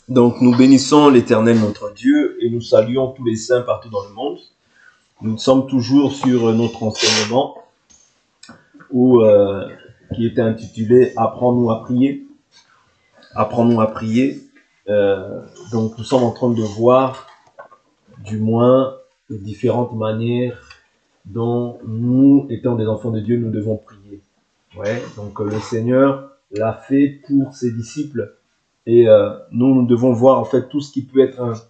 Donc, nous bénissons l'Éternel notre Dieu et nous saluons tous les saints partout dans le monde. Nous sommes toujours sur notre enseignement qui était intitulé « Apprends-nous à prier ». Apprends-nous à prier. Donc, nous sommes en train de voir, du moins, les différentes manières dont nous, étant des enfants de Dieu, nous devons prier. Ouais, donc le Seigneur l'a fait pour ses disciples. Et nous devons voir en fait tout ce qui peut être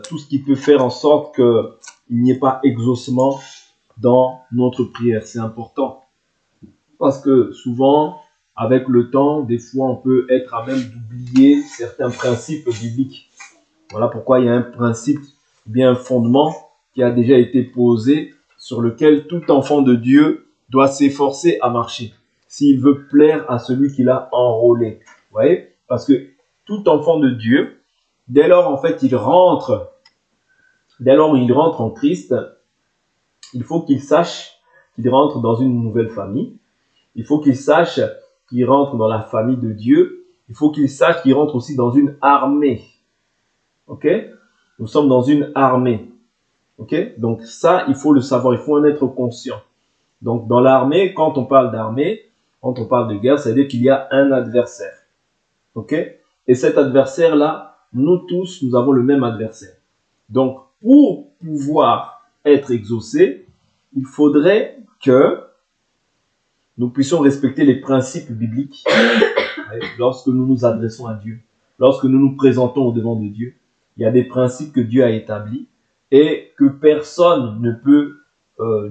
tout ce qui peut faire en sorte qu'il n'y ait pas exaucement dans notre prière. C'est important parce que souvent, avec le temps, des fois, on peut être à même d'oublier certains principes bibliques. Voilà pourquoi il y a un principe, bien un fondement qui a déjà été posé sur lequel tout enfant de Dieu doit s'efforcer à marcher s'il veut plaire à celui qui l'a enrôlé. Vous voyez? Parce que tout enfant de Dieu, dès lors en fait il rentre en Christ, il faut qu'il sache qu'il rentre dans une nouvelle famille. Il faut qu'il sache qu'il rentre dans la famille de Dieu. Il faut qu'il sache qu'il rentre aussi dans une armée. Ok? Nous sommes dans une armée. Ok? Donc ça, il faut le savoir, il faut en être conscient. Donc dans l'armée, quand on parle d'armée, quand on parle de guerre, c'est-à-dire qu'il y a un adversaire. Ok? Et cet adversaire-là, nous tous, nous avons le même adversaire. Donc, pour pouvoir être exaucé, il faudrait que nous puissions respecter les principes bibliques lorsque nous nous adressons à Dieu, lorsque nous nous présentons au devant de Dieu. Il y a des principes que Dieu a établis et que personne ne peut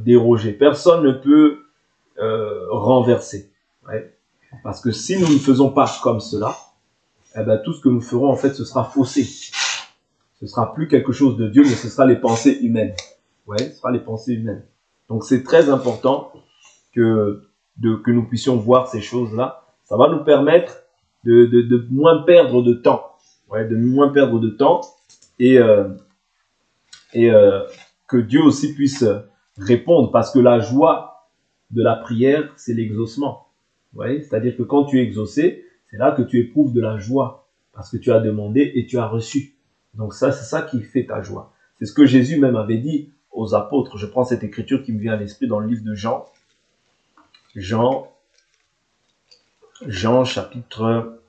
déroger, personne ne peut renverser. Ouais. Parce que si nous ne faisons pas comme cela, eh ben, tout ce que nous ferons, en fait, ce sera faussé. Ce sera plus quelque chose de Dieu, mais ce sera les pensées humaines. Ouais, ce sera les pensées humaines. Donc, c'est très important que nous puissions voir ces choses-là. Ça va nous permettre de moins perdre de temps. Ouais, de moins perdre de temps et que Dieu aussi puisse répondre, parce que la joie de la prière, c'est l'exaucement. Ouais, c'est-à-dire que quand tu es exaucé, c'est là que tu éprouves de la joie, parce que tu as demandé et tu as reçu. Donc ça, c'est ça qui fait ta joie. C'est ce que Jésus même avait dit aux apôtres. Je prends cette écriture qui me vient à l'esprit dans le livre de Jean. Jean chapitre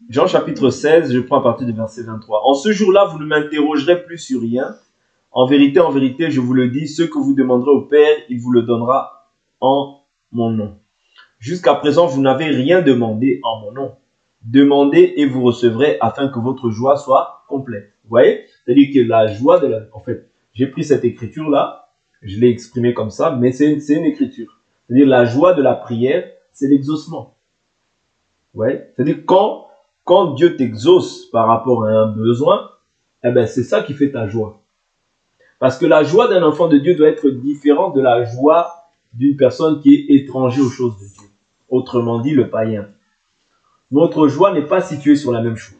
Jean chapitre 16, je prends à partir du verset 23. En ce jour-là, vous ne m'interrogerez plus sur rien. En vérité, je vous le dis, ce que vous demanderez au Père, il vous le donnera en mon nom. Jusqu'à présent, vous n'avez rien demandé en mon nom. Demandez et vous recevrez afin que votre joie soit complète. Vous voyez? C'est-à-dire que la joie en fait, j'ai pris cette écriture-là, je l'ai exprimée comme ça, mais c'est une écriture. C'est-à-dire la joie de la prière, c'est l'exaucement. Ouais. C'est-à-dire quand Dieu t'exauce par rapport à un besoin, eh ben c'est ça qui fait ta joie. Parce que la joie d'un enfant de Dieu doit être différente de la joie d'une personne qui est étranger aux choses de Dieu. Autrement dit, le païen. Notre joie n'est pas située sur la même chose.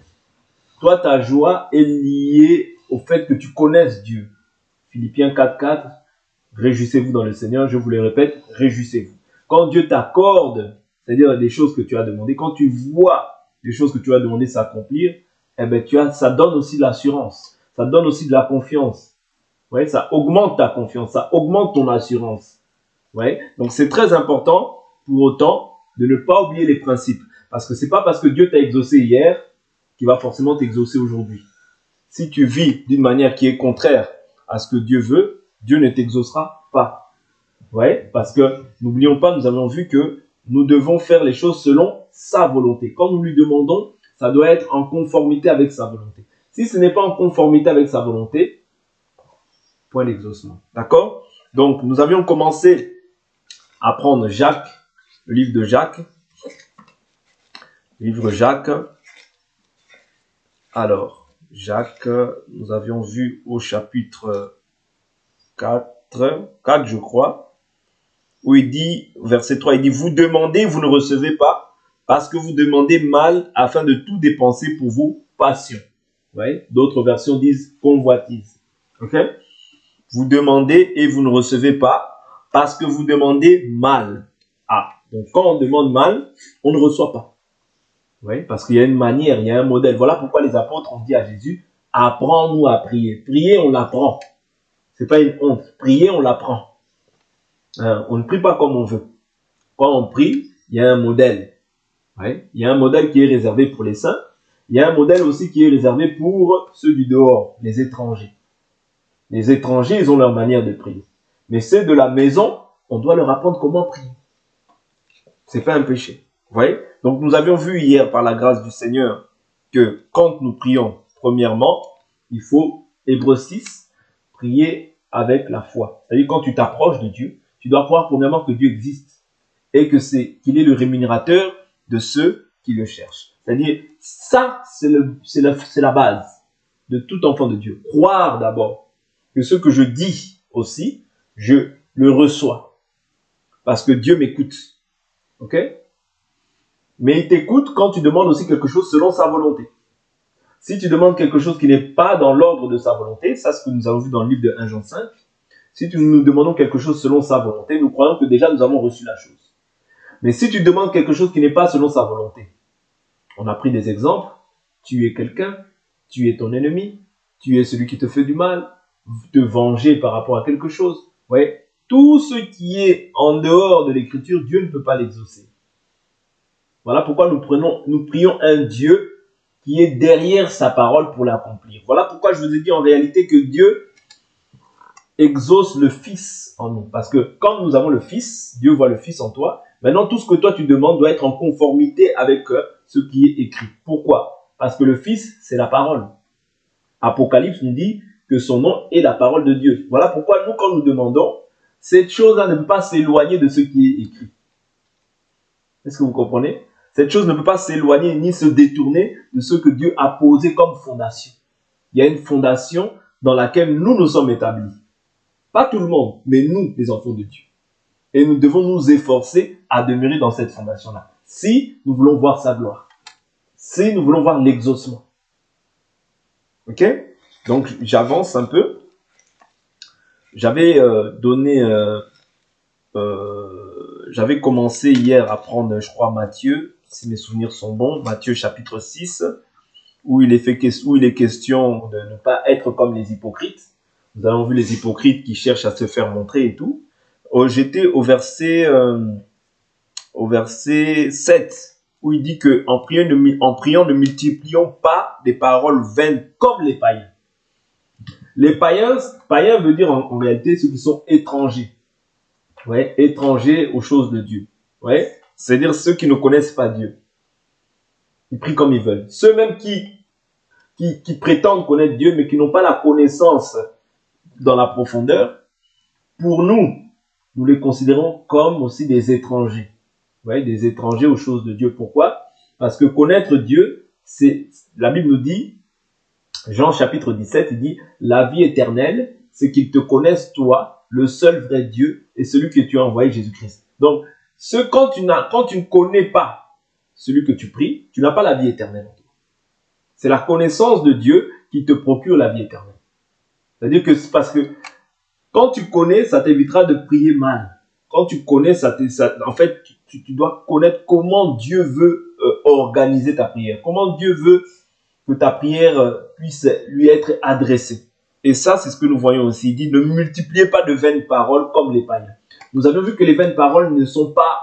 Toi, ta joie est liée au fait que tu connaisses Dieu. Philippiens 4:4, réjouissez-vous dans le Seigneur, je vous le répète, réjouissez-vous. Quand Dieu t'accorde, c'est-à-dire des choses que tu as demandées, quand tu vois des choses que tu as demandées s'accomplir, eh ben ça donne aussi de l'assurance, ça donne aussi de la confiance. Ouais, ça augmente ta confiance, ça augmente ton assurance. Ouais, donc c'est très important pour autant de ne pas oublier les principes. Parce que c'est pas parce que Dieu t'a exaucé hier qu'il va forcément t'exaucer aujourd'hui. Si tu vis d'une manière qui est contraire à ce que Dieu veut, Dieu ne t'exaucera pas. Ouais, parce que n'oublions pas, nous avons vu que nous devons faire les choses selon sa volonté. Quand nous lui demandons, ça doit être en conformité avec sa volonté. Si ce n'est pas en conformité avec sa volonté, point d'exaucement. D'accord? Donc, nous avions commencé à prendre Jacques, le livre de Jacques. Livre Jacques. Alors, Jacques, nous avions vu au chapitre 4 je crois, où il dit, verset 3, il dit, vous demandez, vous ne recevez pas, parce que vous demandez mal afin de tout dépenser pour vos passions. Ouais. D'autres versions disent convoitise. Ok? Vous demandez et vous ne recevez pas parce que vous demandez mal. Ah, donc quand on demande mal, on ne reçoit pas. Oui, parce qu'il y a une manière, il y a un modèle. Voilà pourquoi les apôtres ont dit à Jésus, apprends-nous à prier. Prier, on l'apprend. C'est pas une honte. Prier, on l'apprend. On ne prie pas comme on veut. Quand on prie, il y a un modèle. Ouais. Il y a un modèle qui est réservé pour les saints. Il y a un modèle aussi qui est réservé pour ceux du dehors, les étrangers. Les étrangers, ils ont leur manière de prier. Mais ceux de la maison, on doit leur apprendre comment prier. C'est pas un péché. Vous voyez? Donc nous avions vu hier, par la grâce du Seigneur, que quand nous prions, premièrement, il faut, Hébreux 6, prier avec la foi. C'est-à-dire quand tu t'approches de Dieu, tu dois croire premièrement que Dieu existe et que qu'il est le rémunérateur de ceux qui le cherchent. C'est-à-dire, ça, c'est la base de tout enfant de Dieu. Croire d'abord que ce que je dis aussi, je le reçois. Parce que Dieu m'écoute. Ok? Mais il t'écoute quand tu demandes aussi quelque chose selon sa volonté. Si tu demandes quelque chose qui n'est pas dans l'ordre de sa volonté, ça c'est ce que nous avons vu dans le livre de 1 Jean 5, si nous demandons quelque chose selon sa volonté, nous croyons que déjà nous avons reçu la chose. Mais si tu demandes quelque chose qui n'est pas selon sa volonté, on a pris des exemples, tu es quelqu'un, tu es ton ennemi, tu es celui qui te fait du mal, te venger par rapport à quelque chose. Ouais. Tout ce qui est en dehors de l'écriture, Dieu ne peut pas l'exaucer. Voilà pourquoi nous prions un Dieu qui est derrière sa parole pour l'accomplir. Voilà pourquoi je vous ai dit en réalité que Dieu exauce le Fils en nous. Parce que quand nous avons le Fils, Dieu voit le Fils en toi. Maintenant, tout ce que toi tu demandes doit être en conformité avec ce qui est écrit. Pourquoi? Parce que le Fils, c'est la parole. Apocalypse nous dit que son nom est la parole de Dieu. Voilà pourquoi nous, quand nous demandons, cette chose-là ne peut pas s'éloigner de ce qui est écrit. Est-ce que vous comprenez? Cette chose ne peut pas s'éloigner ni se détourner de ce que Dieu a posé comme fondation. Il y a une fondation dans laquelle nous sommes établis. Pas tout le monde, mais nous, les enfants de Dieu. Et nous devons nous efforcer à demeurer dans cette fondation-là. Si nous voulons voir sa gloire. Si nous voulons voir l'exaucement. Ok? Donc, j'avance un peu. J'avais j'avais commencé hier à prendre, je crois, Matthieu, si mes souvenirs sont bons, Matthieu chapitre 6, où il est question de ne pas être comme les hypocrites. Nous avons vu les hypocrites qui cherchent à se faire montrer et tout. J'étais au verset 7, où il dit que en priant, ne multiplions pas des paroles vaines comme les païens. Les païens veut dire en réalité ceux qui sont étrangers. Ouais, étrangers aux choses de Dieu. Ouais, c'est-à-dire ceux qui ne connaissent pas Dieu. Ils prient comme ils veulent. Ceux même qui prétendent connaître Dieu, mais qui n'ont pas la connaissance dans la profondeur, pour nous les considérons comme aussi des étrangers. Ouais, des étrangers aux choses de Dieu. Pourquoi? Parce que connaître Dieu, la Bible nous dit, Jean chapitre 17, il dit, la vie éternelle, c'est qu'ils te connaissent toi, le seul vrai Dieu et celui que tu as envoyé, Jésus-Christ. Donc, quand tu ne connais pas celui que tu pries, tu n'as pas la vie éternelle en toi. C'est la connaissance de Dieu qui te procure la vie éternelle. C'est-à-dire que c'est parce que quand tu connais, ça t'évitera de prier mal. Quand tu connais, en fait, tu dois connaître comment Dieu veut organiser ta prière. Comment Dieu veut que ta prière puisse lui être adressée. Et ça, c'est ce que nous voyons aussi. Il dit, ne multipliez pas de vaines paroles comme les païens. Nous avons vu que les vaines paroles ne sont pas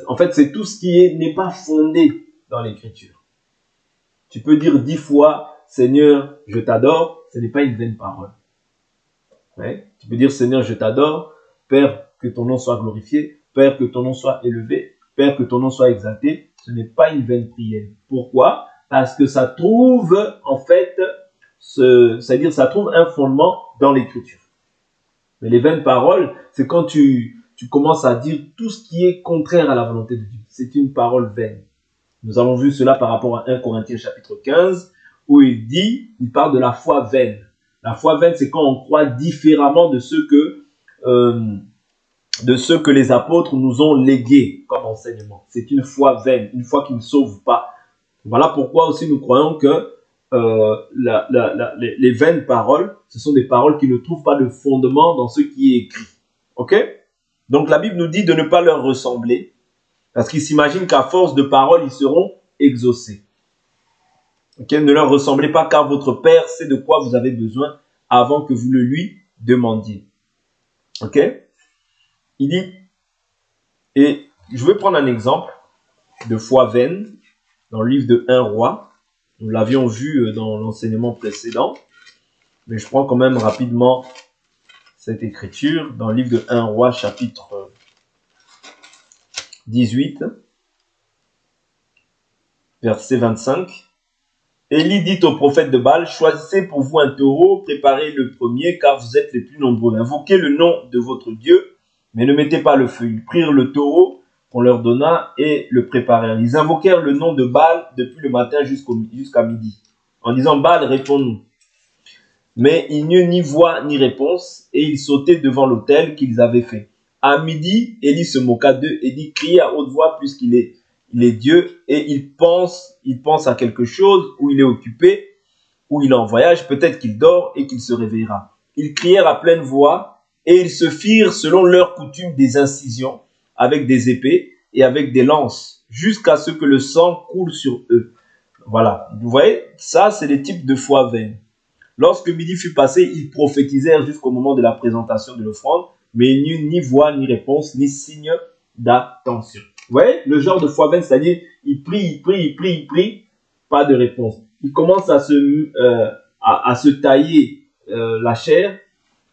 en fait, c'est tout ce qui n'est pas fondé dans l'écriture. Tu peux dire 10 fois, Seigneur, je t'adore, ce n'est pas une vaine parole. Ouais. Tu peux dire, Seigneur, je t'adore, Père, que ton nom soit glorifié, Père, que ton nom soit élevé, Père, que ton nom soit exalté. Ce n'est pas une vaine prière. Pourquoi? Parce que ça trouve, en fait, c'est-à-dire ça trouve un fondement dans l'écriture. Mais les vaines paroles, c'est quand tu commences à dire tout ce qui est contraire à la volonté de Dieu. C'est une parole vaine. Nous avons vu cela par rapport à 1 Corinthiens chapitre 15, où il parle de la foi vaine. La foi vaine, c'est quand on croit différemment de ce que les apôtres nous ont légué comme enseignement. C'est une foi vaine, une foi qui ne sauve pas. Voilà pourquoi aussi nous croyons que les vaines paroles, ce sont des paroles qui ne trouvent pas de fondement dans ce qui est écrit. Ok? Donc la Bible nous dit de ne pas leur ressembler, parce qu'ils s'imaginent qu'à force de paroles, ils seront exaucés. Ok? Ne leur ressemblez pas, car votre Père sait de quoi vous avez besoin avant que vous le lui demandiez. Ok? Il dit, et je vais prendre un exemple de foi vaine dans le livre de 1 Roi. Nous l'avions vu dans l'enseignement précédent, mais je prends quand même rapidement cette écriture dans le livre de 1 Roi, chapitre 18, verset 25. Élie dit au prophète de Baal, choisissez pour vous un taureau, préparez le premier, car vous êtes les plus nombreux. Invoquez le nom de votre Dieu, mais ne mettez pas le feu. Ils prirent le taureau qu'on leur donna et le préparèrent. Ils invoquèrent le nom de Baal depuis le matin jusqu'à midi, en disant, Baal, réponds-nous. Mais il n'y eut ni voix ni réponse, et ils sautaient devant l'autel qu'ils avaient fait. À midi, Élie se moqua d'eux et dit, criez à haute voix puisqu'il est Dieu, et il pense à quelque chose, ou il est occupé, ou il est en voyage, peut-être qu'il dort et qu'il se réveillera. Ils crièrent à pleine voix, et ils se firent selon leur coutume des incisions, avec des épées et avec des lances, jusqu'à ce que le sang coule sur eux. Voilà, vous voyez, ça c'est les types de foi vaine. Lorsque midi fut passé, ils prophétisèrent jusqu'au moment de la présentation de l'offrande, mais il n'y eut ni voix, ni réponse, ni signe d'attention. Vous voyez, le genre de foi vaine, c'est-à-dire, il prie, pas de réponse. Il commence à se tailler la chair,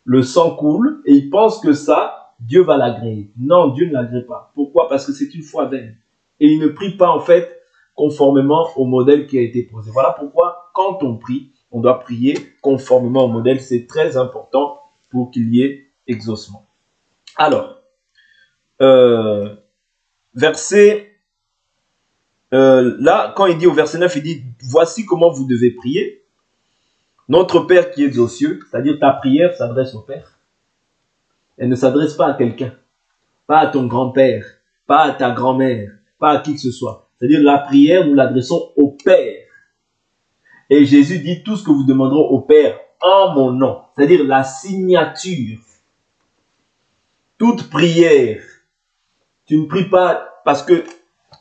le sang coule, et il pense que ça, Dieu va l'agréer. Non, Dieu ne l'agrée pas. Pourquoi? Parce que c'est une foi vaine. Et il ne prie pas, en fait, conformément au modèle qui a été posé. Voilà pourquoi, quand on prie, on doit prier conformément au modèle. C'est très important pour qu'il y ait exaucement. Alors, là, quand il dit au verset 9, il dit, voici comment vous devez prier. Notre Père qui est aux cieux, c'est-à-dire ta prière s'adresse au Père. Elle ne s'adresse pas à quelqu'un, pas à ton grand-père, pas à ta grand-mère, pas à qui que ce soit. C'est-à-dire la prière, nous l'adressons au Père. Et Jésus dit tout ce que vous demanderez au Père en mon nom. C'est-à-dire la signature. Toute prière, tu ne pries pas parce que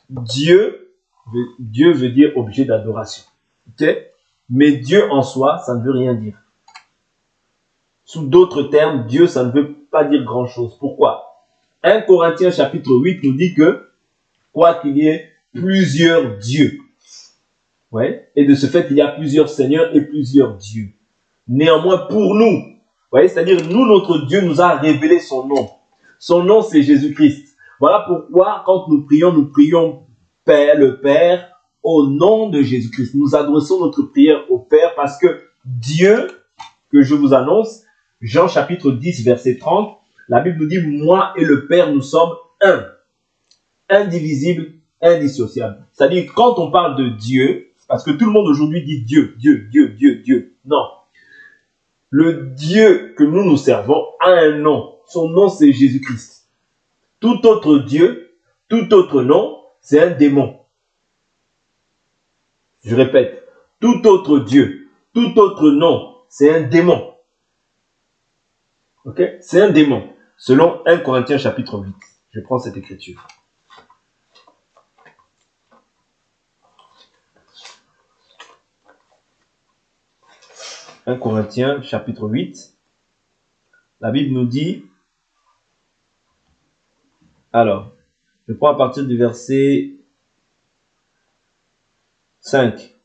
Dieu veut dire objet d'adoration. Okay? Mais Dieu en soi, ça ne veut rien dire. Sous d'autres termes, Dieu, ça ne veut pas dire grand-chose. Pourquoi? 1 Corinthiens chapitre 8 nous dit que, quoi qu'il y ait plusieurs dieux, ouais, et de ce fait, il y a plusieurs seigneurs et plusieurs dieux. Néanmoins, pour nous, voyez, c'est-à-dire, nous, notre Dieu nous a révélé son nom. Son nom, c'est Jésus-Christ. Voilà pourquoi, quand nous prions Père, le Père, au nom de Jésus-Christ. Nous adressons notre prière au Père parce que Dieu, que je vous annonce, Jean chapitre 10, verset 30, la Bible nous dit, moi et le Père, nous sommes un, indivisible, indissociable. C'est-à-dire, quand on parle de Dieu, parce que tout le monde aujourd'hui dit Dieu, Dieu, Dieu, Dieu, Dieu. Non. Le Dieu que nous servons a un nom. Son nom, c'est Jésus-Christ. Tout autre Dieu, tout autre nom, c'est un démon. Je répète, tout autre Dieu, tout autre nom, c'est un démon. Ok? C'est un démon. Selon 1 Corinthiens chapitre 8. Je prends cette écriture. 1 Corinthiens chapitre 8. La Bible nous dit, alors, je prends à partir du verset 5.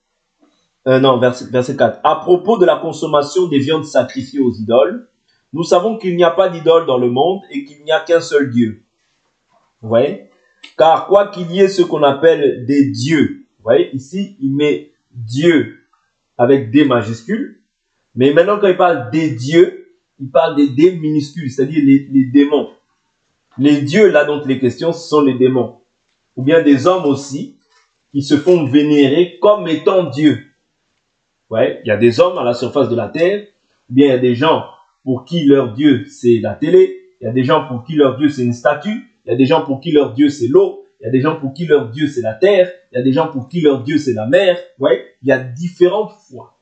Verset 4. À propos de la consommation des viandes sacrifiées aux idoles, nous savons qu'il n'y a pas d'idole dans le monde et qu'il n'y a qu'un seul Dieu. Vous voyez? Car quoi qu'il y ait ce qu'on appelle des dieux, vous voyez, ici, il met Dieu avec D majuscule, mais maintenant quand il parle des dieux, il parle des D minuscules, c'est-à-dire les démons. Les dieux, là dont il est question, ce sont les démons. Ou bien des hommes aussi, qui se font vénérer comme étant Dieu. Ouais, il y a des hommes à la surface de la terre, ou bien il y a des gens pour qui leur Dieu c'est la télé, il y a des gens pour qui leur Dieu c'est une statue, il y a des gens pour qui leur Dieu c'est l'eau, il y a des gens pour qui leur Dieu c'est la terre, il y a des gens pour qui leur Dieu c'est la mer. Ouais, il y a différentes foi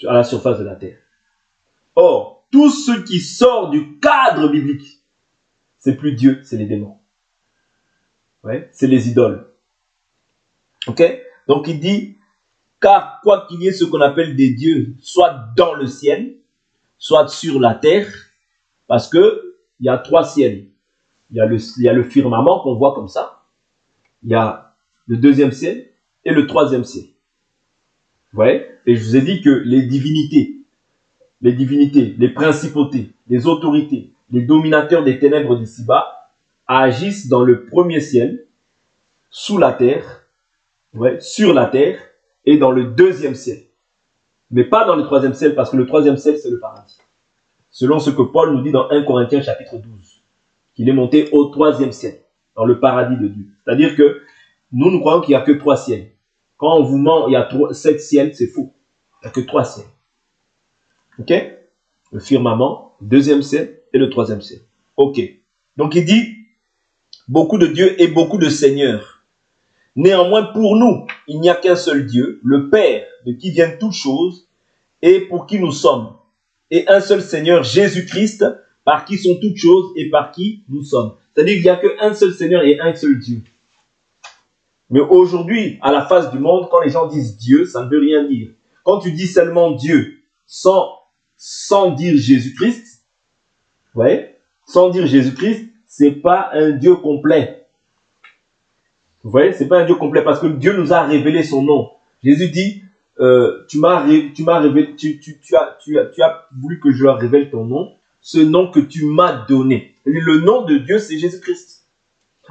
à la surface de la terre. Or, tout ce qui sort du cadre biblique, c'est plus Dieu, c'est les démons. Ouais, c'est les idoles. Ok? Donc il dit, car quoi qu'il y ait ce qu'on appelle des dieux, soit dans le ciel, soit sur la terre, parce que il y a trois ciels. Il y a le firmament qu'on voit comme ça. Il y a le deuxième ciel et le troisième ciel. Vous voyez? Et je vous ai dit que les divinités, les principautés, les autorités, les dominateurs des ténèbres d'ici-bas agissent dans le premier ciel, sous la terre, ouais, sur la terre, et dans le deuxième ciel. Mais pas dans le troisième ciel, parce que le troisième ciel, c'est le paradis. Selon ce que Paul nous dit dans 1 Corinthiens chapitre 12, qu'il est monté au troisième ciel, dans le paradis de Dieu. C'est-à-dire que nous croyons qu'il n'y a que trois ciels. Quand on vous ment, il y a 7 ciels, c'est faux. Il n'y a que 3 ciels. Ok? Le firmament, le deuxième ciel et le troisième ciel. Ok. Donc il dit, beaucoup de dieux et beaucoup de seigneurs. Néanmoins, pour nous, il n'y a qu'un seul Dieu, le Père, de qui viennent toutes choses et pour qui nous sommes. Et un seul Seigneur, Jésus-Christ, par qui sont toutes choses et par qui nous sommes. C'est-à-dire qu'il n'y a qu'un seul Seigneur et un seul Dieu. Mais aujourd'hui, à la face du monde, quand les gens disent Dieu, ça ne veut rien dire. Quand tu dis seulement Dieu, sans dire Jésus-Christ, ouais, sans dire Jésus-Christ, c'est pas un Dieu complet. Vous voyez, c'est pas un Dieu complet parce que Dieu nous a révélé son nom. Jésus dit, tu as voulu que je leur révèle ton nom, ce nom que tu m'as donné. Et le nom de Dieu, c'est Jésus-Christ.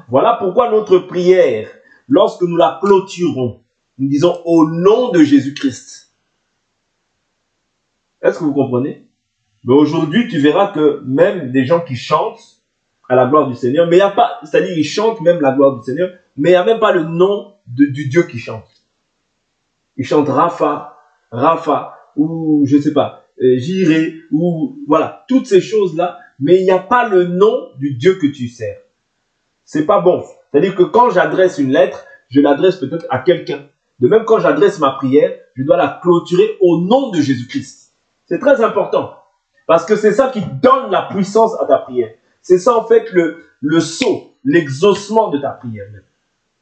Voilà pourquoi notre prière, lorsque nous la clôturons, nous disons au nom de Jésus-Christ. Est-ce que vous comprenez? Mais aujourd'hui, tu verras que même des gens qui chantent à la gloire du Seigneur, mais il n'y a pas, c'est-à-dire ils chantent même la gloire du Seigneur, mais il n'y a même pas le nom du Dieu qui chante. Ils chantent Rapha, ou je ne sais pas, Jireh, ou voilà, toutes ces choses-là, mais il n'y a pas le nom du Dieu que tu sers. C'est pas bon. C'est-à-dire que quand j'adresse une lettre, je l'adresse peut-être à quelqu'un. De même, quand j'adresse ma prière, je dois la clôturer au nom de Jésus-Christ. C'est très important. Parce que c'est ça qui donne la puissance à ta prière. C'est ça, en fait, le sceau, l'exaucement de ta prière.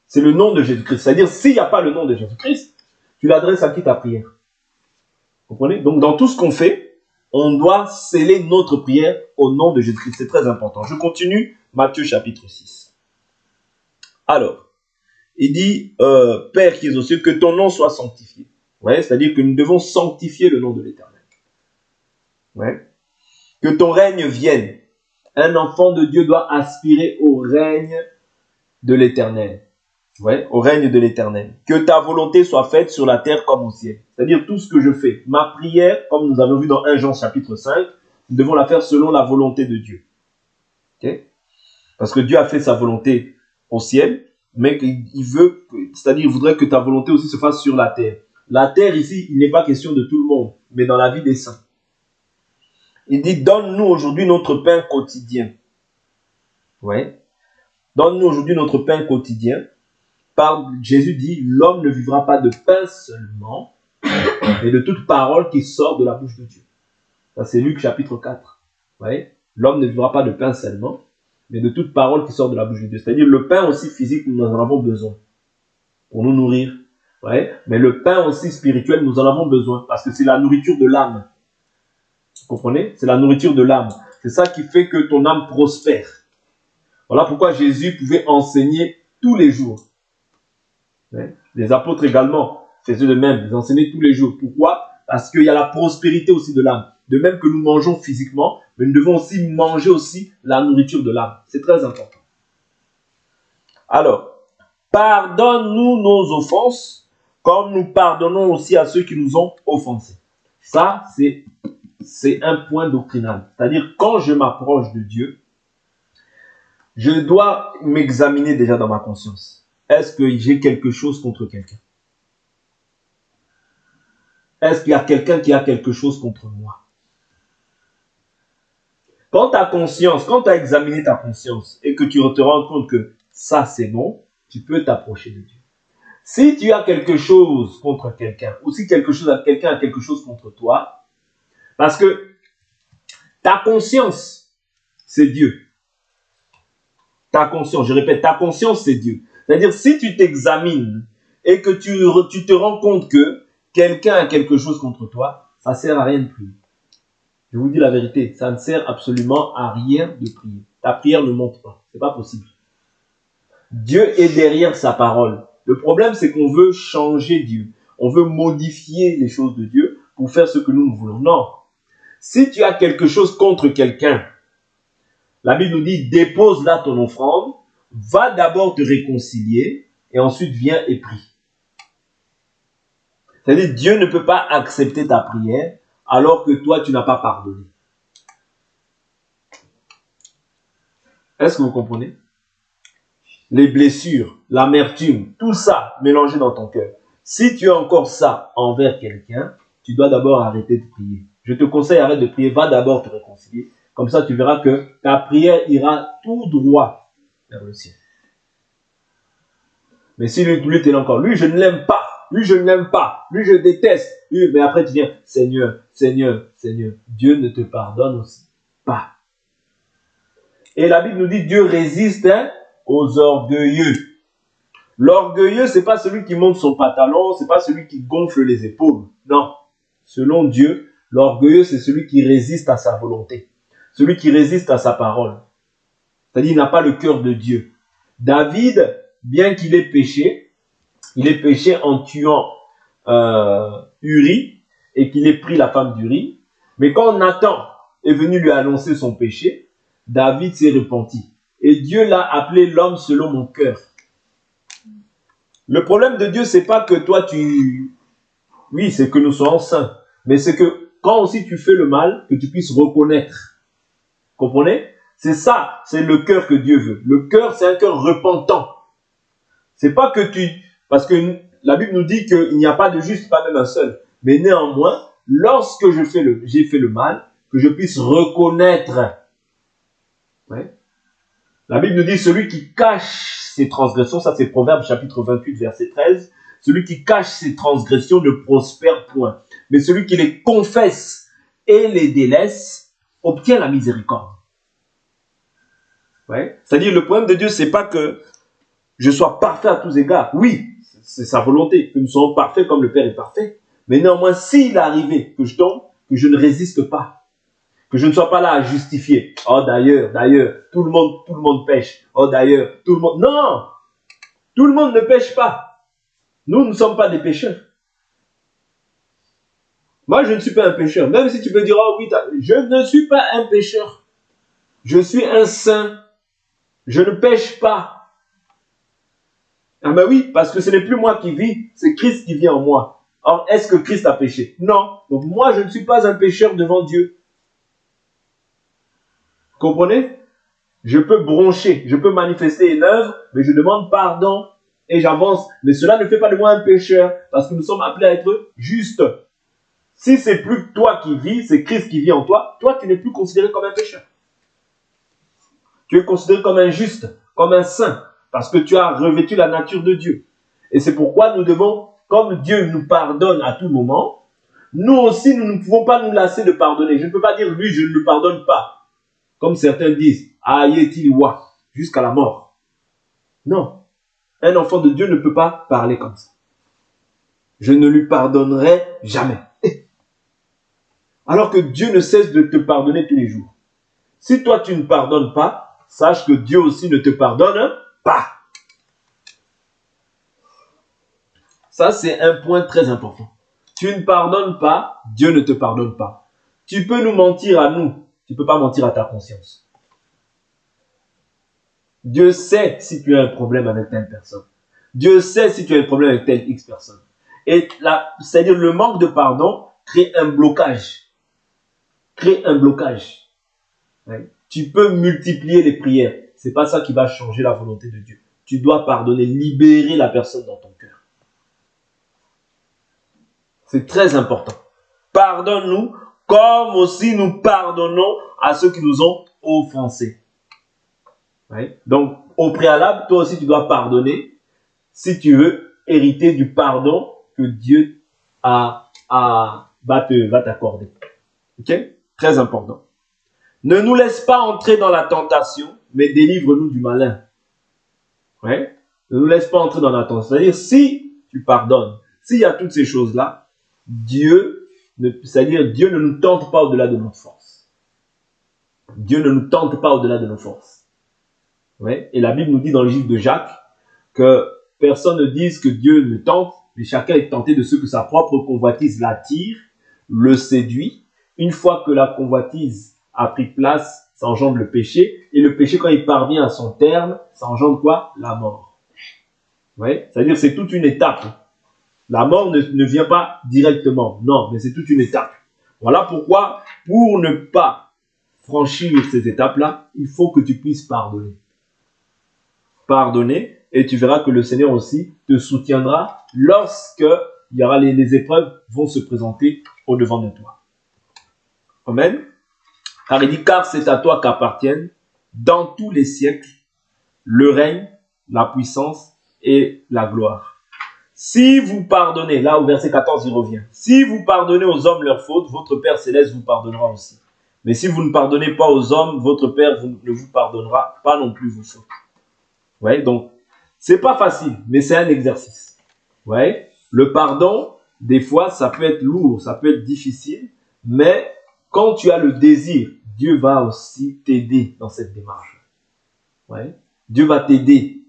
C'est le nom de Jésus-Christ. C'est-à-dire, s'il n'y a pas le nom de Jésus-Christ, tu l'adresses à qui ta prière? Vous comprenez? Donc, dans tout ce qu'on fait, on doit sceller notre prière au nom de Jésus-Christ. C'est très important. Je continue, Matthieu chapitre 6. Alors, il dit, Père qui es aux cieux, que ton nom soit sanctifié. Ouais, c'est-à-dire que nous devons sanctifier le nom de l'Éternel. Ouais. Que ton règne vienne. Un enfant de Dieu doit aspirer au règne de l'Éternel. Ouais, au règne de l'Éternel. Que ta volonté soit faite sur la terre comme au ciel. C'est-à-dire tout ce que je fais. Ma prière, comme nous avons vu dans 1 Jean chapitre 5, nous devons la faire selon la volonté de Dieu. Okay? Parce que Dieu a fait sa volonté au ciel, mais il veut, c'est-à-dire il voudrait que ta volonté aussi se fasse sur la terre. La terre ici, il n'est pas question de tout le monde, mais dans la vie des saints. Il dit, donne-nous aujourd'hui notre pain quotidien. Ouais. Donne-nous aujourd'hui notre pain quotidien. Jésus dit, l'homme ne vivra pas de pain seulement, mais de toute parole qui sort de la bouche de Dieu. Ça, c'est Luc chapitre 4. Ouais. L'homme ne vivra pas de pain seulement, mais de toute parole qui sort de la bouche de Dieu. C'est-à-dire le pain aussi physique, nous en avons besoin pour nous nourrir. Ouais. Mais le pain aussi spirituel, nous en avons besoin parce que c'est la nourriture de l'âme. Vous comprenez? C'est la nourriture de l'âme. C'est ça qui fait que ton âme prospère. Voilà pourquoi Jésus pouvait enseigner tous les jours. Ouais. Les apôtres également faisaient de même. Ils enseignaient tous les jours. Pourquoi? Parce qu'il y a la prospérité aussi de l'âme. De même que nous mangeons physiquement, mais nous devons aussi manger aussi la nourriture de l'âme. C'est très important. Alors, pardonne-nous nos offenses, comme nous pardonnons aussi à ceux qui nous ont offensés. Ça, c'est un point doctrinal. C'est-à-dire, quand je m'approche de Dieu, je dois m'examiner déjà dans ma conscience. Est-ce que j'ai quelque chose contre quelqu'un? Est-ce qu'il y a quelqu'un qui a quelque chose contre moi? Quand ta conscience, quand tu as examiné ta conscience et que tu te rends compte que ça c'est bon, tu peux t'approcher de Dieu. Si tu as quelque chose contre quelqu'un, ou si quelqu'un a quelque chose contre toi, parce que ta conscience, c'est Dieu. Ta conscience, je répète, ta conscience, c'est Dieu. C'est-à-dire, si tu t'examines et que tu te rends compte que quelqu'un a quelque chose contre toi, ça ne sert à rien de prier. Je vous dis la vérité, ça ne sert absolument à rien de prier. Ta prière ne monte pas, c'est pas possible. Dieu est derrière sa parole. Le problème, c'est qu'on veut changer Dieu. On veut modifier les choses de Dieu pour faire ce que nous voulons. Non. Si tu as quelque chose contre quelqu'un, la Bible nous dit, dépose là ton offrande, va d'abord te réconcilier et ensuite viens et prie. C'est-à-dire, Dieu ne peut pas accepter ta prière alors que toi, tu n'as pas pardonné. Est-ce que vous comprenez? Les blessures, l'amertume, tout ça mélangé dans ton cœur. Si tu as encore ça envers quelqu'un, tu dois d'abord arrêter de prier. Je te conseille, arrête de prier, va d'abord te réconcilier. Comme ça, tu verras que ta prière ira tout droit vers le ciel. Mais si lui t'es là encore, lui je ne l'aime pas, lui je ne l'aime pas, lui je déteste, lui, mais après tu viens, Seigneur, Seigneur, Seigneur, Dieu ne te pardonne aussi pas. Et la Bible nous dit, Dieu résiste aux orgueilleux. L'orgueilleux, c'est pas celui qui monte son pantalon, c'est pas celui qui gonfle les épaules. Non. Selon Dieu, l'orgueilleux, c'est celui qui résiste à sa volonté. Celui qui résiste à sa parole. C'est-à-dire, il n'a pas le cœur de Dieu. David, bien qu'il ait péché, il est péché en tuant Uri et qu'il ait pris la femme d'Uri. Mais quand Nathan est venu lui annoncer son péché, David s'est repenti. Et Dieu l'a appelé l'homme selon mon cœur. Le problème de Dieu, c'est pas que toi oui, c'est que nous soyons saints. Mais c'est que quand aussi tu fais le mal, que tu puisses reconnaître. Comprenez? C'est ça, c'est le cœur que Dieu veut. Le cœur, c'est un cœur repentant. C'est pas que parce que la Bible nous dit qu'il n'y a pas de juste, pas même un seul. Mais néanmoins, lorsque j'ai fait le mal, que je puisse reconnaître. Ouais. La Bible nous dit, celui qui cache ses transgressions, ça c'est Proverbe chapitre 28, verset 13, celui qui cache ses transgressions ne prospère point. Mais celui qui les confesse et les délaisse, obtient la miséricorde. Ouais. C'est-à-dire, le problème de Dieu, c'est pas que je sois parfait à tous égards. Oui, c'est sa volonté, que nous soyons parfaits comme le Père est parfait. Mais néanmoins, s'il arrivait que je tombe, que je ne résiste pas, que je ne sois pas là à justifier. Oh, d'ailleurs, tout le monde pêche. Oh, d'ailleurs, tout le monde... Non! Tout le monde ne pêche pas. Nous ne sommes pas des pécheurs. Moi, je ne suis pas un pécheur. Même si tu peux dire, oh oui, je ne suis pas un pécheur. Je suis un saint. Je ne pêche pas. Ah ben oui, parce que ce n'est plus moi qui vis, c'est Christ qui vit en moi. Or, est-ce que Christ a péché? Non. Donc moi, je ne suis pas un pécheur devant Dieu. Comprenez? Je peux broncher, je peux manifester une œuvre, mais je demande pardon et j'avance. Mais cela ne fait pas de moi un pécheur, parce que nous sommes appelés à être justes. Si c'est plus toi qui vis, c'est Christ qui vit en toi, toi tu n'es plus considéré comme un pécheur. Tu es considéré comme un juste, comme un saint, parce que tu as revêtu la nature de Dieu. Et c'est pourquoi nous devons, comme Dieu nous pardonne à tout moment, nous aussi nous ne pouvons pas nous lasser de pardonner. Je ne peux pas dire lui je ne le pardonne pas. Comme certains disent, Aïe-ti-wa, jusqu'à la mort. Non. Un enfant de Dieu ne peut pas parler comme ça. Je ne lui pardonnerai jamais. Alors que Dieu ne cesse de te pardonner tous les jours. Si toi tu ne pardonnes pas, sache que Dieu aussi ne te pardonne pas. Ça, c'est un point très important. Tu ne pardonnes pas, Dieu ne te pardonne pas. Tu peux nous mentir à nous. Tu ne peux pas mentir à ta conscience. Dieu sait si tu as un problème avec telle personne. Dieu sait si tu as un problème avec telle X personne. Et c'est-à-dire le manque de pardon crée un blocage. Crée un blocage. Ouais. Tu peux multiplier les prières. C'est pas ça qui va changer la volonté de Dieu. Tu dois pardonner, libérer la personne dans ton cœur. C'est très important. Pardonne-nous comme aussi nous pardonnons à ceux qui nous ont offensés. Ouais. Donc, au préalable, toi aussi, tu dois pardonner si tu veux hériter du pardon que Dieu va t'accorder. Ok? Très important. Ne nous laisse pas entrer dans la tentation, mais délivre-nous du malin. Ouais? Ne nous laisse pas entrer dans la tentation. C'est-à-dire, si tu pardonnes, s'il y a toutes ces choses-là, Dieu ne nous tente pas au-delà de notre force. Dieu ne nous tente pas au-delà de nos forces. Ouais? Et la Bible nous dit dans le livre de Jacques que personne ne dise que Dieu le tente, mais chacun est tenté de ce que sa propre convoitise l'attire, le séduit. Une fois que la convoitise a pris place, ça engendre le péché. Et le péché, quand il parvient à son terme, ça engendre quoi? La mort. Ouais? C'est-à-dire c'est toute une étape. La mort ne vient pas directement. Non, mais c'est toute une étape. Voilà pourquoi, pour ne pas franchir ces étapes-là, il faut que tu puisses pardonner. Pardonner, et tu verras que le Seigneur aussi te soutiendra lorsque il y aura les épreuves vont se présenter au devant de toi. Amen. Car il dit, car c'est à toi qu'appartiennent dans tous les siècles le règne, la puissance et la gloire. Si vous pardonnez, là au verset 14 il revient, si vous pardonnez aux hommes leurs fautes, votre Père Céleste vous pardonnera aussi. Mais si vous ne pardonnez pas aux hommes, votre Père ne vous pardonnera pas non plus vos fautes. Ouais, donc c'est pas facile, mais c'est un exercice. Ouais, le pardon, des fois, ça peut être lourd, ça peut être difficile, mais quand tu as le désir, Dieu va aussi t'aider dans cette démarche. Ouais, Dieu va t'aider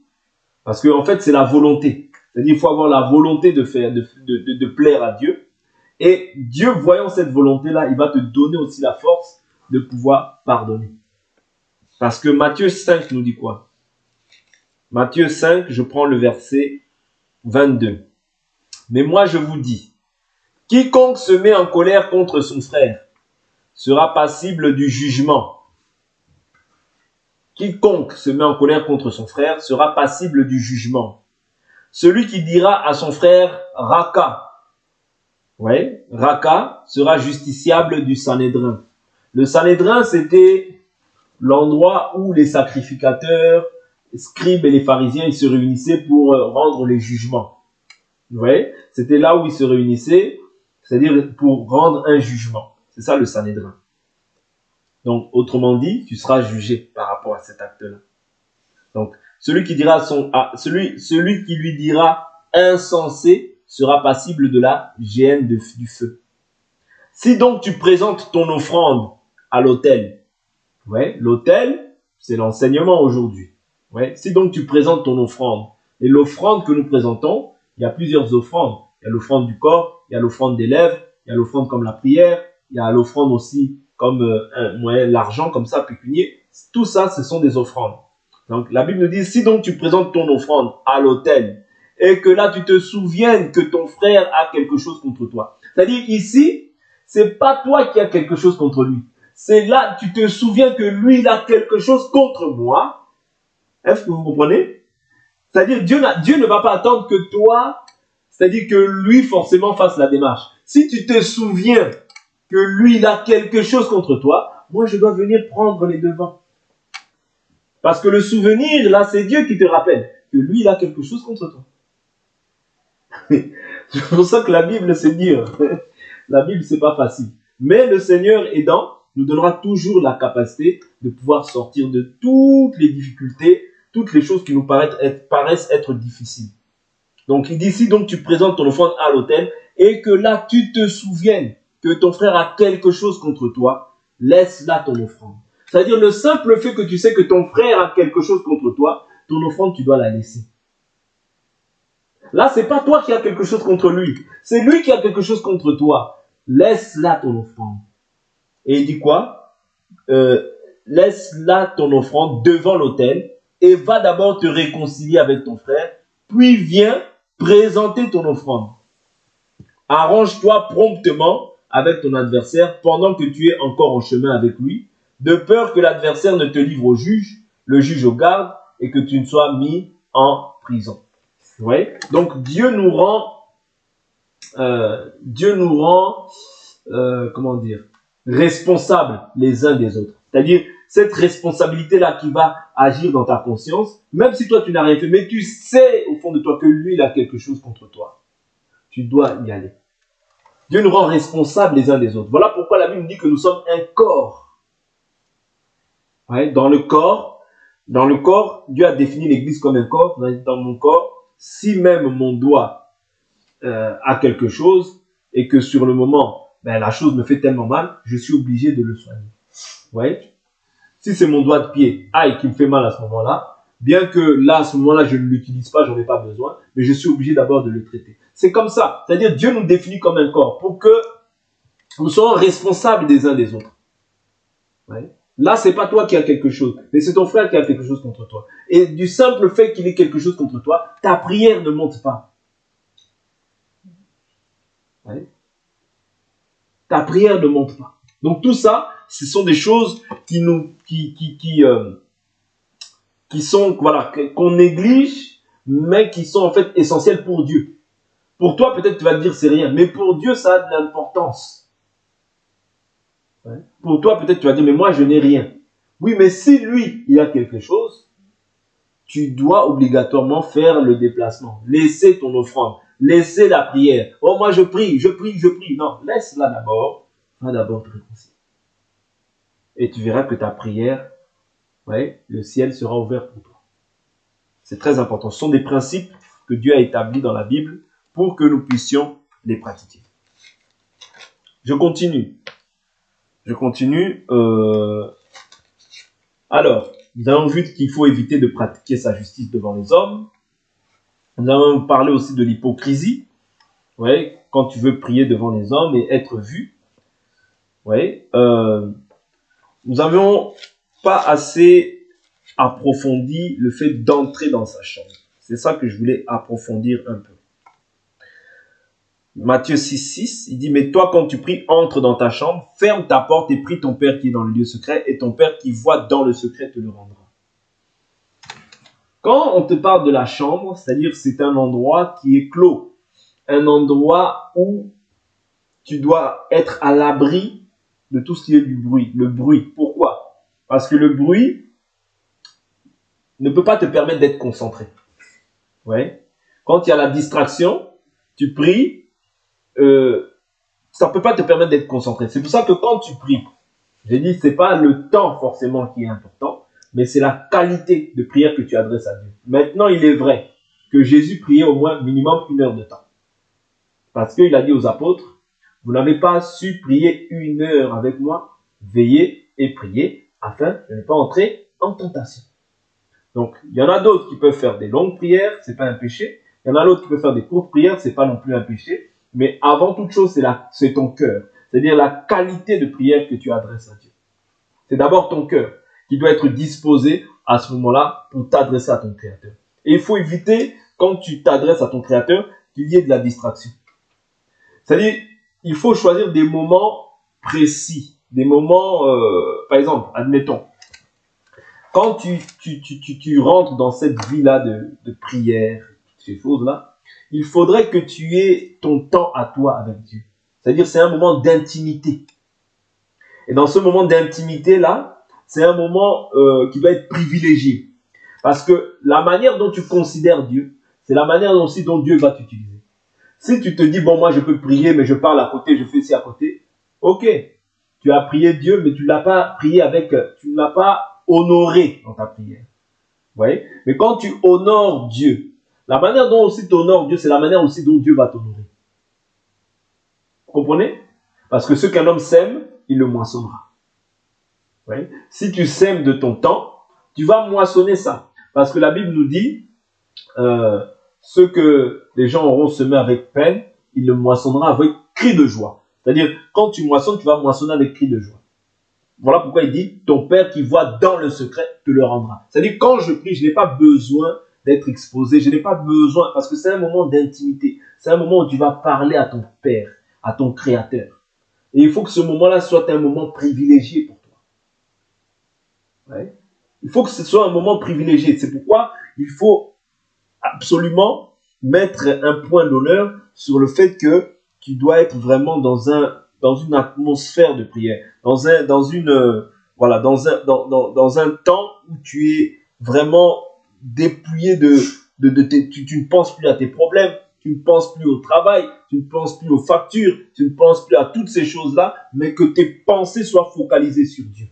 parce que en fait, c'est la volonté. C'est-à-dire, il faut avoir la volonté de faire, de plaire à Dieu. Et Dieu, voyant cette volonté-là, il va te donner aussi la force de pouvoir pardonner. Parce que Matthieu 5 nous dit quoi? Matthieu 5, je prends le verset 22. Mais moi, je vous dis, quiconque se met en colère contre son frère sera passible du jugement. Quiconque se met en colère contre son frère sera passible du jugement. Celui qui dira à son frère Raka, ouais, Raka sera justiciable du Sanhédrin. Le Sanhédrin, c'était l'endroit où les sacrificateurs, les scribes et les pharisiens, ils se réunissaient pour rendre les jugements. Vous voyez, c'était là où ils se réunissaient, c'est-à-dire pour rendre un jugement. C'est ça le Sanhédrin. Donc, autrement dit, tu seras jugé par rapport à cet acte-là. Donc, celui qui lui dira insensé sera passible de la géhenne du feu. Si donc tu présentes ton offrande à l'autel, ouais, l'autel, c'est l'enseignement aujourd'hui. Ouais, si donc tu présentes ton offrande, et l'offrande que nous présentons, il y a plusieurs offrandes. Il y a l'offrande du corps, il y a l'offrande des lèvres, il y a l'offrande comme la prière, il y a l'offrande aussi comme l'argent, comme ça, pécunier. Tout ça, ce sont des offrandes. Donc, la Bible nous dit, si donc tu présentes ton offrande à l'autel, et que là, tu te souviennes que ton frère a quelque chose contre toi. C'est-à-dire, ici, c'est pas toi qui as quelque chose contre lui. C'est là, tu te souviens que lui, il a quelque chose contre moi. Est-ce que vous comprenez? C'est-à-dire, Dieu ne va pas attendre que toi, c'est-à-dire que lui, forcément, fasse la démarche. Si tu te souviens que lui, il a quelque chose contre toi, moi, je dois venir prendre les devants. Parce que le souvenir, là, c'est Dieu qui te rappelle que lui, il a quelque chose contre toi. C'est pour ça que la Bible, c'est dur. La Bible, c'est pas facile. Mais le Seigneur aidant, nous donnera toujours la capacité de pouvoir sortir de toutes les difficultés, toutes les choses qui nous paraissent être difficiles. Donc, il dit, si donc tu présentes ton offrande à l'autel et que là, tu te souviennes que ton frère a quelque chose contre toi, laisse là ton offrande. C'est-à-dire, le simple fait que tu sais que ton frère a quelque chose contre toi, ton offrande, tu dois la laisser. Là, c'est pas toi qui as quelque chose contre lui. C'est lui qui a quelque chose contre toi. Laisse là ton offrande. Et il dit quoi? Laisse là ton offrande devant l'autel et va d'abord te réconcilier avec ton frère, puis viens présenter ton offrande. Arrange-toi promptement avec ton adversaire pendant que tu es encore en chemin avec lui, de peur que l'adversaire ne te livre au juge, le juge au garde, et que tu ne sois mis en prison. Vous voyez? Donc Dieu nous rend comment dire, responsables les uns des autres. C'est-à-dire, cette responsabilité-là qui va agir dans ta conscience, même si toi tu n'as rien fait, mais tu sais au fond de toi que lui, il a quelque chose contre toi. Tu dois y aller. Dieu nous rend responsables les uns des autres. Voilà pourquoi la Bible dit que nous sommes un corps. Ouais, dans le corps, Dieu a défini l'Église comme un corps. Dans mon corps, si même mon doigt a quelque chose et que sur le moment, la chose me fait tellement mal, je suis obligé de le soigner. Vous voyez? Si c'est mon doigt de pied qui me fait mal à ce moment-là, bien que là, à ce moment-là, je ne l'utilise pas, j'en ai pas besoin, mais je suis obligé d'abord de le traiter. C'est comme ça. C'est-à-dire, Dieu nous définit comme un corps pour que nous soyons responsables des uns des autres. Ouais. Là, c'est pas toi qui as quelque chose, mais c'est ton frère qui a quelque chose contre toi. Et du simple fait qu'il ait quelque chose contre toi, ta prière ne monte pas. Ouais. Ta prière ne monte pas. Donc tout ça, ce sont des choses qui sont, voilà, qu'on néglige, mais qui sont en fait essentielles pour Dieu. Pour toi, peut-être tu vas te dire c'est rien, mais pour Dieu, ça a de l'importance. Ouais. Pour toi, peut-être tu vas dire mais moi je n'ai rien. Oui, mais si lui, il a quelque chose, tu dois obligatoirement faire le déplacement. Laisser ton offrande, laisser la prière. Oh, moi je prie. Non, laisse-la d'abord. Va d'abord te réconcilier. Et tu verras que ta prière, le ciel sera ouvert pour toi. C'est très important. Ce sont des principes que Dieu a établis dans la Bible pour que nous puissions les pratiquer. Je continue. Alors, nous avons vu qu'il faut éviter de pratiquer sa justice devant les hommes. Nous avons parlé aussi de l'hypocrisie. Quand tu veux prier devant les hommes et être vu. Nous n'avions pas assez approfondi le fait d'entrer dans sa chambre. C'est ça que je voulais approfondir un peu. Matthieu 6,6, il dit, mais toi, quand tu pries, entre dans ta chambre, ferme ta porte et prie ton Père qui est dans le lieu secret, et ton Père qui voit dans le secret te le rendra. Quand on te parle de la chambre, c'est-à-dire c'est un endroit qui est clos, un endroit où tu dois être à l'abri de tout ce qui est du bruit. Le bruit, pourquoi? Parce que le bruit ne peut pas te permettre d'être concentré. Quand il y a la distraction, tu pries, ça ne peut pas te permettre d'être concentré. C'est pour ça que quand tu pries, j'ai dit, c'est pas le temps forcément qui est important, mais c'est la qualité de prière que tu adresses à Dieu. Maintenant, il est vrai que Jésus priait au moins minimum 1 heure de temps. Parce qu'il a dit aux apôtres, vous n'avez pas su prier 1 heure avec moi, veillez et priez afin de ne pas entrer en tentation. Donc, il y en a d'autres qui peuvent faire des longues prières, c'est pas un péché. Il y en a d'autres qui peuvent faire des courtes prières, c'est pas non plus un péché. Mais avant toute chose, c'est ton cœur. C'est-à-dire la qualité de prière que tu adresses à Dieu. C'est d'abord ton cœur qui doit être disposé à ce moment-là pour t'adresser à ton Créateur. Et il faut éviter, quand tu t'adresses à ton Créateur, qu'il y ait de la distraction. C'est-à-dire, il faut choisir des moments précis. Des moments, par exemple, admettons, quand tu rentres dans cette vie-là de prière, toutes ces choses-là, il faudrait que tu aies ton temps à toi avec Dieu. C'est-à-dire, c'est un moment d'intimité. Et dans ce moment d'intimité-là, c'est un moment qui doit être privilégié. Parce que la manière dont tu considères Dieu, c'est la manière aussi dont Dieu va t'utiliser. Si tu te dis, bon, moi je peux prier, mais je parle à côté, je fais ci à côté, ok, tu as prié Dieu, mais tu ne l'as pas prié tu ne l'as pas honoré dans ta prière. Vous voyez? Mais quand tu honores Dieu, la manière dont aussi tu honores Dieu, c'est la manière aussi dont Dieu va t'honorer. Vous comprenez? Parce que ce qu'un homme sème, il le moissonnera. Ouais. Si tu sèmes de ton temps, tu vas moissonner ça. Parce que la Bible nous dit, ce que les gens auront semé avec peine, il le moissonnera avec cri de joie. C'est-à-dire, quand tu moissonnes, tu vas moissonner avec cri de joie. Voilà pourquoi il dit, ton Père qui voit dans le secret te le rendra. C'est-à-dire, quand je prie, je n'ai pas besoin d'être exposé, je n'ai pas besoin, parce que c'est un moment d'intimité. C'est un moment où tu vas parler à ton Père, à ton Créateur. Et il faut que ce moment-là soit un moment privilégié pour toi. Ouais. Il faut que ce soit un moment privilégié. C'est pourquoi il faut absolument mettre un point d'honneur sur le fait que tu dois être vraiment dans une atmosphère de prière, dans une voilà, dans un temps où tu es vraiment dépouillé tu ne penses plus à tes problèmes, tu ne penses plus au travail, tu ne penses plus aux factures, tu ne penses plus à toutes ces choses-là, mais que tes pensées soient focalisées sur Dieu.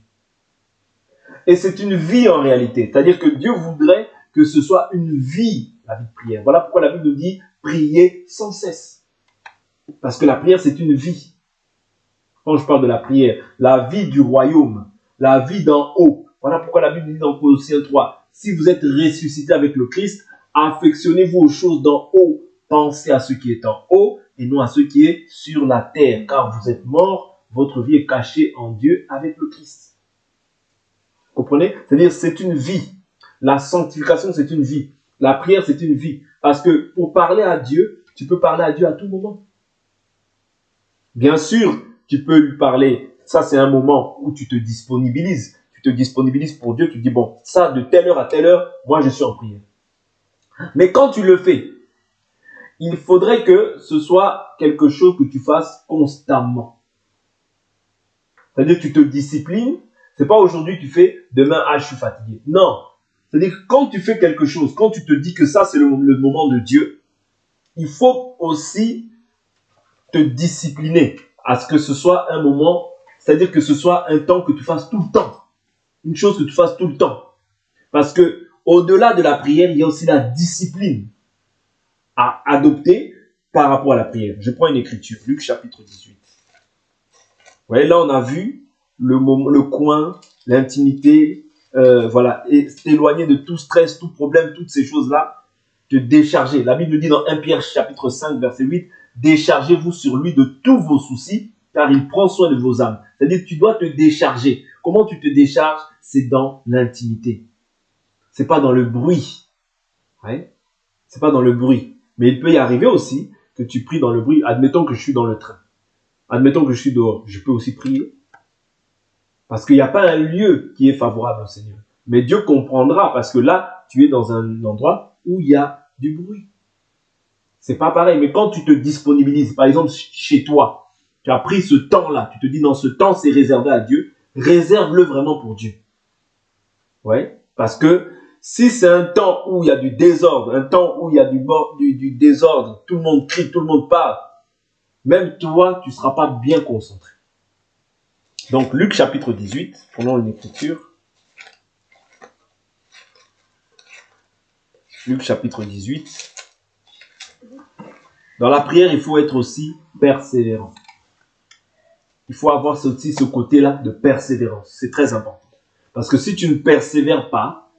Et c'est une vie en réalité, c'est-à-dire que Dieu voudrait que ce soit une vie, la vie de prière. Voilà pourquoi la Bible nous dit prier sans cesse. Parce que la prière, c'est une vie. Quand je parle de la prière, la vie du royaume, la vie d'en haut. Voilà pourquoi la Bible dit dans Colossiens 3, si vous êtes ressuscité avec le Christ, affectionnez-vous aux choses d'en haut. Pensez à ce qui est en haut et non à ce qui est sur la terre. Car vous êtes morts, votre vie est cachée en Dieu avec le Christ. Vous comprenez? C'est-à-dire c'est une vie. La sanctification, c'est une vie. La prière, c'est une vie. Parce que pour parler à Dieu, tu peux parler à Dieu à tout moment. Bien sûr, tu peux lui parler. Ça, c'est un moment où tu te disponibilises. Tu te disponibilises pour Dieu. Tu dis, bon, ça, de telle heure à telle heure, moi, je suis en prière. Mais quand tu le fais, il faudrait que ce soit quelque chose que tu fasses constamment. C'est-à-dire que tu te disciplines. C'est pas aujourd'hui tu fais, demain, je suis fatigué. Non. C'est-à-dire que quand tu fais quelque chose, quand tu te dis que ça, c'est le moment de Dieu, il faut aussi te discipliner à ce que ce soit un moment, c'est-à-dire que ce soit un temps que tu fasses tout le temps. Une chose que tu fasses tout le temps. Parce que au-delà de la prière, il y a aussi la discipline à adopter par rapport à la prière. Je prends une écriture, Luc chapitre 18. Vous voyez, là on a vu le coin, l'intimité, voilà, et t'éloigner de tout stress, tout problème, toutes ces choses-là, te décharger. La Bible dit dans 1 Pierre chapitre 5 verset 8, déchargez-vous sur lui de tous vos soucis, car il prend soin de vos âmes. C'est-à-dire que tu dois te décharger. Comment tu te décharges? C'est dans l'intimité. C'est pas dans le bruit. Ouais? C'est pas dans le bruit. Mais il peut y arriver aussi que tu pries dans le bruit. Admettons que je suis dans le train. Admettons que je suis dehors. Je peux aussi prier. Parce qu'il n'y a pas un lieu qui est favorable au Seigneur. Mais Dieu comprendra parce que là, tu es dans un endroit où il y a du bruit. C'est pas pareil. Mais quand tu te disponibilises, par exemple, chez toi, tu as pris ce temps-là, tu te dis, dans ce temps, c'est réservé à Dieu. Réserve-le vraiment pour Dieu. Ouais. Parce que si c'est un temps où il y a du désordre, un temps où il y a du désordre, tout le monde crie, tout le monde parle, même toi, tu ne seras pas bien concentré. Donc, Luc chapitre 18, prenons une écriture. Luc chapitre 18. Dans la prière, il faut être aussi persévérant. Il faut avoir aussi ce côté-là de persévérance. C'est très important. Parce que si tu ne persévères pas,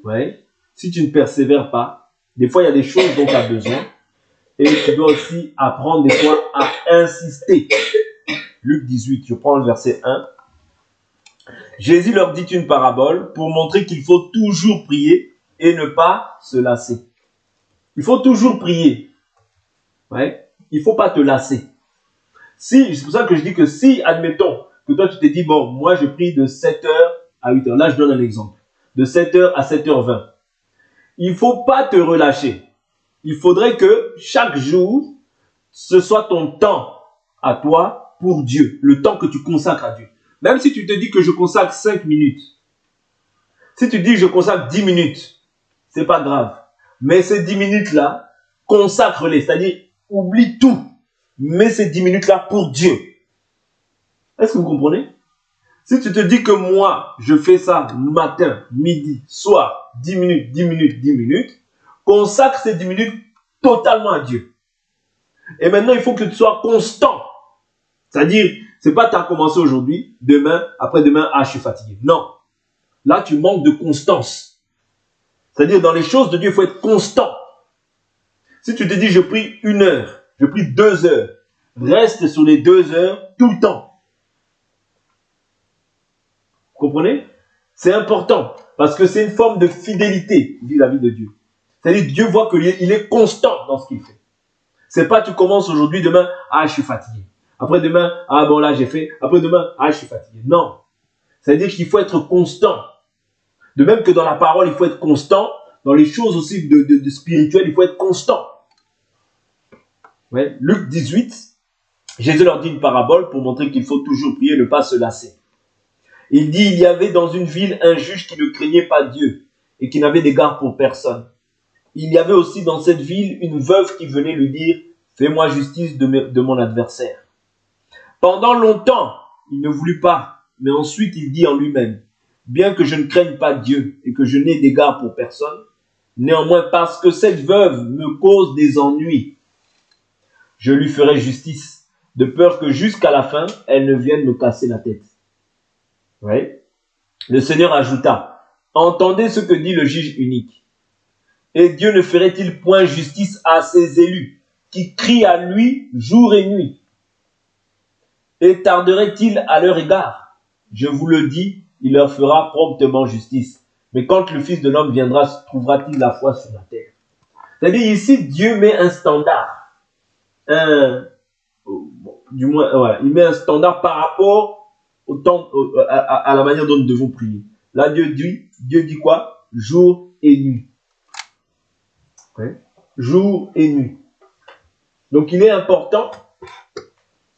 ouais, si tu ne persévères pas, des fois, il y a des choses dont tu as besoin. Et tu dois aussi apprendre des fois à insister. Luc 18, je prends le verset 1. Jésus leur dit une parabole pour montrer qu'il faut toujours prier et ne pas se lasser. Il faut toujours prier. Ouais. Il ne faut pas te lasser. C'est pour ça que je dis que si, admettons, que toi tu te dis, bon, moi je prie de 7h à 8h. Là, je donne un exemple. De 7h à 7h20. Il ne faut pas te relâcher. Il faudrait que chaque jour, ce soit ton temps à toi pour Dieu. Le temps que tu consacres à Dieu. Même si tu te dis que je consacre 5 minutes. Si tu dis je consacre 10 minutes, c'est pas grave. Mais ces 10 minutes-là, consacre-les. C'est-à-dire, oublie tout. Mets ces 10 minutes-là pour Dieu. Est-ce que vous comprenez? Si tu te dis que moi, je fais ça matin, midi, soir, 10 minutes, 10 minutes, 10 minutes, consacre ces 10 minutes totalement à Dieu. Et maintenant, il faut que tu sois constant. C'est-à-dire, c'est pas tu as commencé aujourd'hui, demain, après-demain, je suis fatigué. Non. Là, tu manques de constance. C'est-à-dire, dans les choses de Dieu, il faut être constant. Si tu te dis, je prie 1 heure, je prie 2 heures, reste sur les 2 heures tout le temps. Vous comprenez? C'est important parce que c'est une forme de fidélité vis-à-vis de Dieu. C'est-à-dire, Dieu voit qu'il est constant dans ce qu'il fait. C'est pas tu commences aujourd'hui, demain, je suis fatigué. Après demain, bon là j'ai fait. Après demain, je suis fatigué. Non. C'est-à-dire qu'il faut être constant. De même que dans la parole, il faut être constant. Dans les choses aussi de spirituelles, il faut être constant. Ouais. Luc 18, Jésus leur dit une parabole pour montrer qu'il faut toujours prier et ne pas se lasser. Il dit, il y avait dans une ville un juge qui ne craignait pas Dieu et qui n'avait d'égard pour personne. Il y avait aussi dans cette ville une veuve qui venait lui dire, fais-moi justice de mon adversaire. Pendant longtemps, il ne voulut pas, mais ensuite il dit en lui-même, bien que je ne craigne pas Dieu et que je n'ai d'égard pour personne, néanmoins parce que cette veuve me cause des ennuis, je lui ferai justice, de peur que jusqu'à la fin, elle ne vienne me casser la tête. Ouais. Le Seigneur ajouta, entendez ce que dit le juge unique. Et Dieu ne ferait-il point justice à ses élus, qui crient à lui jour et nuit? Et tarderait-il à leur égard? Je vous le dis, il leur fera promptement justice. Mais quand le Fils de l'homme viendra, trouvera-t-il la foi sur la terre? C'est-à-dire ici, Dieu met un standard. Du moins, voilà, il met un standard par rapport au temps, à la manière dont nous devons prier. Là, Dieu dit quoi? Jour et nuit. Ouais. Jour et nuit. Donc, il est important.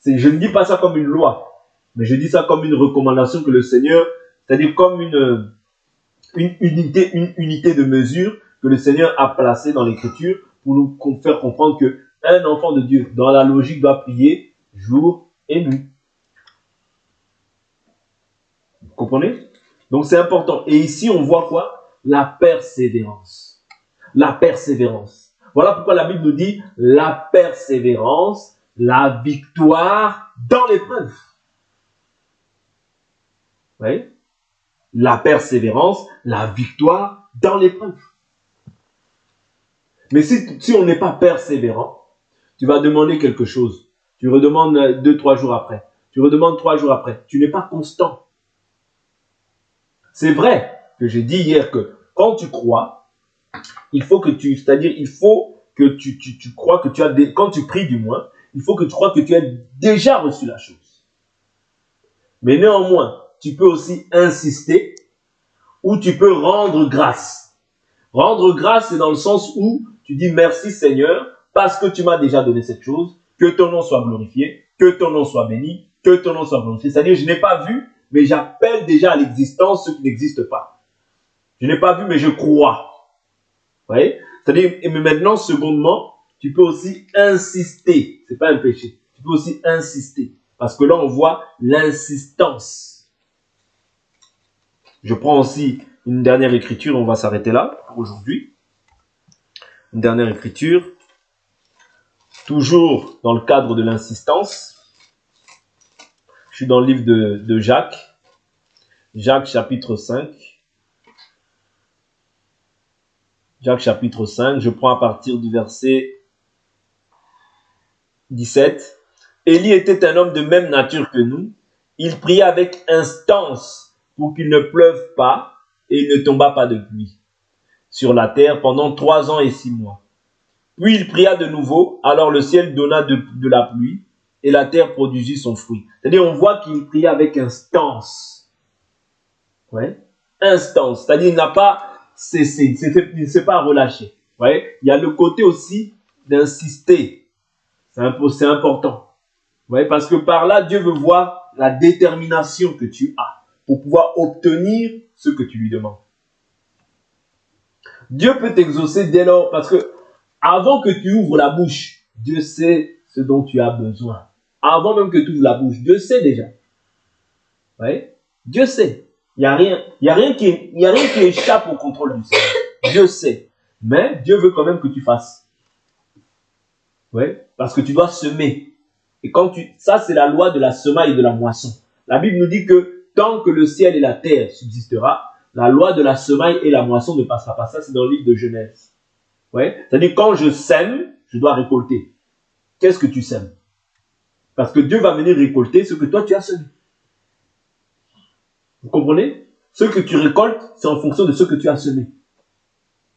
Je ne dis pas ça comme une loi, mais je dis ça comme une recommandation que le Seigneur, c'est-à-dire comme une unité de mesure que le Seigneur a placée dans l'Écriture pour nous faire comprendre qu'un enfant de Dieu, dans la logique, doit prier jour et nuit. Vous comprenez? Donc c'est important. Et ici, on voit quoi? La persévérance. La persévérance. Voilà pourquoi la Bible nous dit la persévérance, la victoire dans l'épreuve. Vous voyez? La persévérance, la victoire dans l'épreuve. Mais si on n'est pas persévérant, tu vas demander quelque chose. Tu redemandes 2-3 jours après. Tu redemandes 3 jours après. Tu n'es pas constant. C'est vrai que j'ai dit hier que quand tu crois, il faut que tu crois que tu as, quand tu pries du moins, il faut que tu crois que tu as déjà reçu la chose. Mais néanmoins, tu peux aussi insister ou tu peux rendre grâce. Rendre grâce, c'est dans le sens où tu dis merci Seigneur parce que tu m'as déjà donné cette chose, que ton nom soit glorifié, que ton nom soit béni, que ton nom soit glorifié. C'est-à-dire, je n'ai pas vu, mais j'appelle déjà à l'existence ce qui n'existe pas. Je n'ai pas vu, mais je crois. Vous voyez? C'est-à-dire, mais maintenant, secondement, tu peux aussi insister. Ce n'est pas un péché. Tu peux aussi insister. Parce que là, on voit l'insistance. Je prends aussi une dernière écriture. On va s'arrêter là pour aujourd'hui. Une dernière écriture. Toujours dans le cadre de l'insistance. Je suis dans le livre de Jacques. Jacques chapitre 5. Jacques chapitre 5, je prends à partir du verset 17. Élie était un homme de même nature que nous. Il pria avec instance pour qu'il ne pleuve pas et il ne tomba pas de pluie sur la terre pendant 3 ans et 6 mois. Puis il pria de nouveau, alors le ciel donna de la pluie et la terre produisit son fruit. C'est-à-dire, on voit qu'il pria avec instance. Ouais. Instance, c'est-à-dire il n'a pas cessé, il ne s'est pas relâché. Ouais. Il y a le côté aussi d'insister. C'est important. Ouais. Parce que par là, Dieu veut voir la détermination que tu as pour pouvoir obtenir ce que tu lui demandes. Dieu peut t'exaucer dès lors, parce que avant que tu ouvres la bouche, Dieu sait ce dont tu as besoin. Avant même que tu ouvres la bouche, Dieu sait déjà. Ouais. Dieu sait. Il n'y a rien qui échappe au contrôle du Seigneur. Dieu sait. Mais Dieu veut quand même que tu fasses. Ouais. Parce que tu dois semer. Et ça, c'est la loi de la semaille et de la moisson. La Bible nous dit que tant que le ciel et la terre subsistera, la loi de la semaille et la moisson ne passera pas. Ça, c'est dans le livre de Genèse. Ouais. C'est-à-dire, quand je sème, je dois récolter. Qu'est-ce que tu sèmes? Parce que Dieu va venir récolter ce que toi, tu as semé. Vous comprenez? Ce que tu récoltes, c'est en fonction de ce que tu as semé.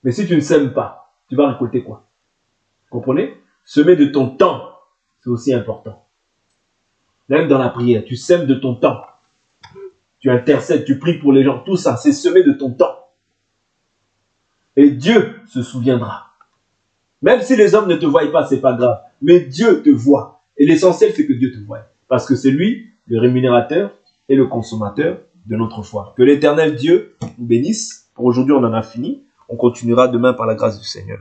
Mais si tu ne sèmes pas, tu vas récolter quoi? Vous comprenez? Semer de ton temps, c'est aussi important. Même dans la prière, tu sèmes de ton temps. Tu intercèdes, tu pries pour les gens. Tout ça, c'est semer de ton temps. Et Dieu se souviendra. Même si les hommes ne te voient pas, c'est pas grave. Mais Dieu te voit. Et l'essentiel, c'est que Dieu te voie. Parce que c'est lui, le rémunérateur et le consommateur de notre foi. Que l'Éternel Dieu nous bénisse. Pour aujourd'hui, on en a fini. On continuera demain par la grâce du Seigneur.